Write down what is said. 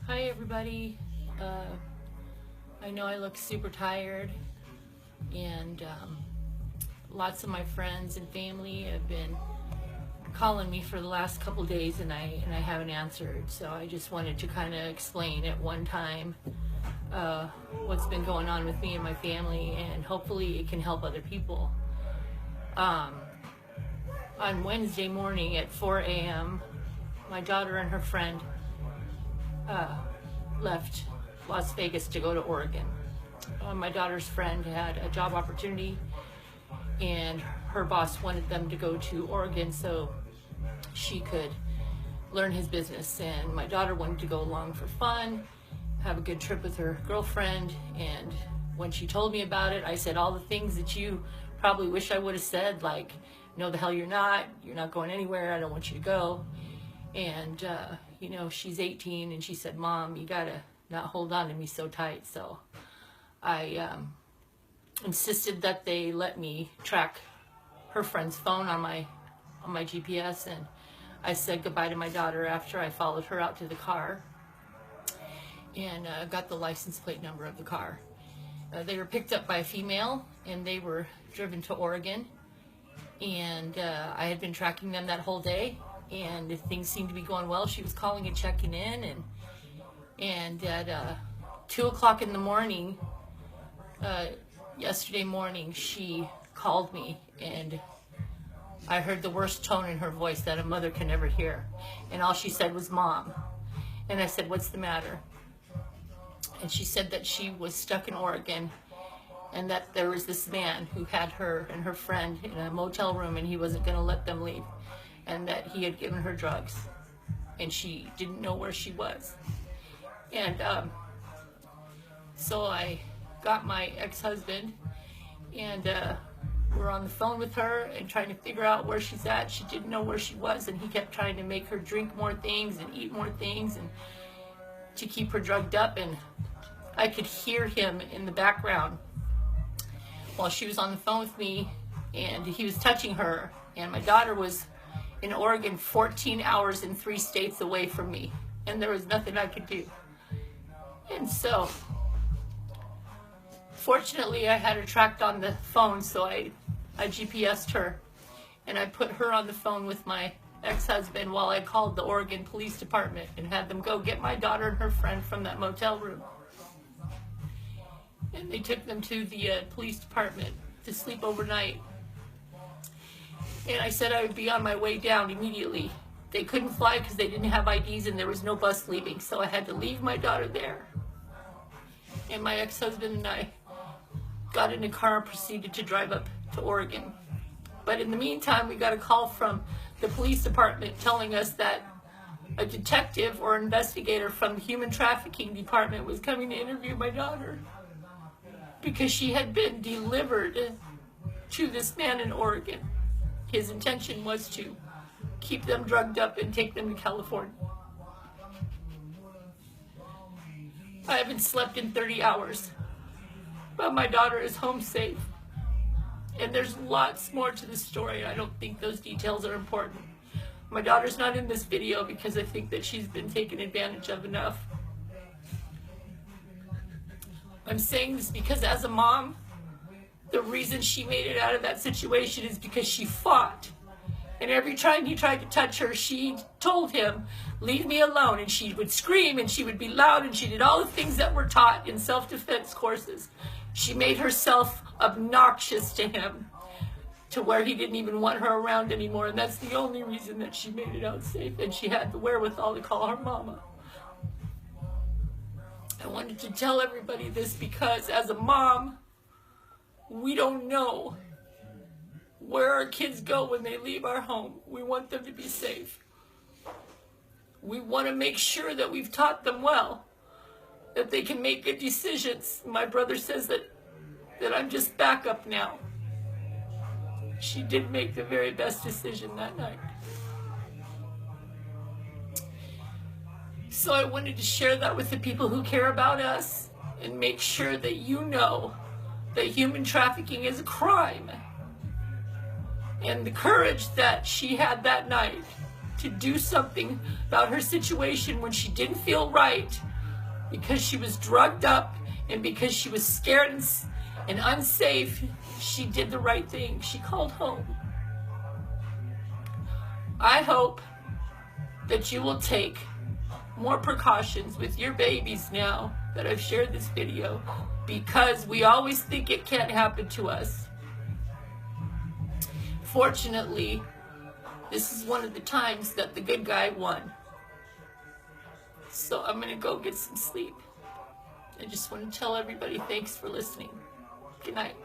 Hi everybody. I know I look super tired, and lots of my friends and family have been calling me for the last couple days, and I haven't answered. So I just wanted to kind of explain at one time what's been going on with me and my family, and hopefully it can help other people. On Wednesday morning at 4 a.m., my daughter and her friend left Las Vegas to go to Oregon. My daughter's friend had a job opportunity, and her boss wanted them to go to Oregon so she could learn his business, and my daughter wanted to go along for fun, have a good trip with her girlfriend. And when she told me about it, I said all the things that you probably wish I would have said, like, no, the hell you're not going anywhere, I don't want you to go. And you know, she's 18, and she said, Mom, you gotta not hold on to me so tight. So I insisted that they let me track her friend's phone on my GPS, and I said goodbye to my daughter after I followed her out to the car and got the license plate number of the car. They were picked up by a female, and they were driven to Oregon, and I had been tracking them that whole day, and things seemed to be going well. She was calling and checking in, and at 2 o'clock in the morning, yesterday morning, she called me, and I heard the worst tone in her voice that a mother can ever hear, and all she said was, Mom. And I said, what's the matter? And she said that she was stuck in Oregon, and that there was this man who had her and her friend in a motel room, and he wasn't going to let them leave, and that he had given her drugs, and she didn't know where she was. And so I got my ex-husband, and we're on the phone with her and trying to figure out where she's at. She didn't know where she was, and he kept trying to make her drink more things and eat more things, and to keep her drugged up. And I could hear him in the background while she was on the phone with me, and he was touching her, and my daughter was in Oregon 14 hours in 3 states away from me, and there was nothing I could do. And so fortunately I had her tracked on the phone, so I GPS'd her, and I put her on the phone with my ex-husband while I called the Oregon Police Department and had them go get my daughter and her friend from that motel room. And they took them to the police department to sleep overnight. And I said I would be on my way down immediately. They couldn't fly because they didn't have IDs, and there was no bus leaving, so I had to leave my daughter there. And my ex-husband and I got in a car and proceeded to drive up to Oregon. But in the meantime, we got a call from the police department telling us that a detective or investigator from the human trafficking department was coming to interview my daughter because she had been delivered to this man in Oregon. His intention was to keep them drugged up and take them to California. I haven't slept in 30 hours, but my daughter is home safe. And there's lots more to the story. I don't think those details are important. My daughter's not in this video because I think that she's been taken advantage of enough. I'm saying this because as a mom, the reason she made it out of that situation is because she fought. And every time he tried to touch her, she told him, leave me alone. And she would scream, and she would be loud, and she did all the things that were taught in self-defense courses. She made herself obnoxious to him, to where he didn't even want her around anymore. And that's the only reason that she made it out safe. And she had the wherewithal to call her mama. I wanted to tell everybody this because as a mom, we don't know where our kids go when they leave our home. We want them to be safe. We want to make sure that we've taught them well, that they can make good decisions. My brother says that I'm just backup now. She did make the very best decision that night. So I wanted to share that with the people who care about us and make sure that you know that human trafficking is a crime. And the courage that she had that night to do something about her situation when she didn't feel right because she was drugged up and because she was scared and unsafe, she did the right thing. She called home. I hope that you will take more precautions with your babies now that I've shared this video, because we always think it can't happen to us. Fortunately, this is one of the times that the good guy won. So I'm gonna go get some sleep. I just want to tell everybody thanks for listening. Good night.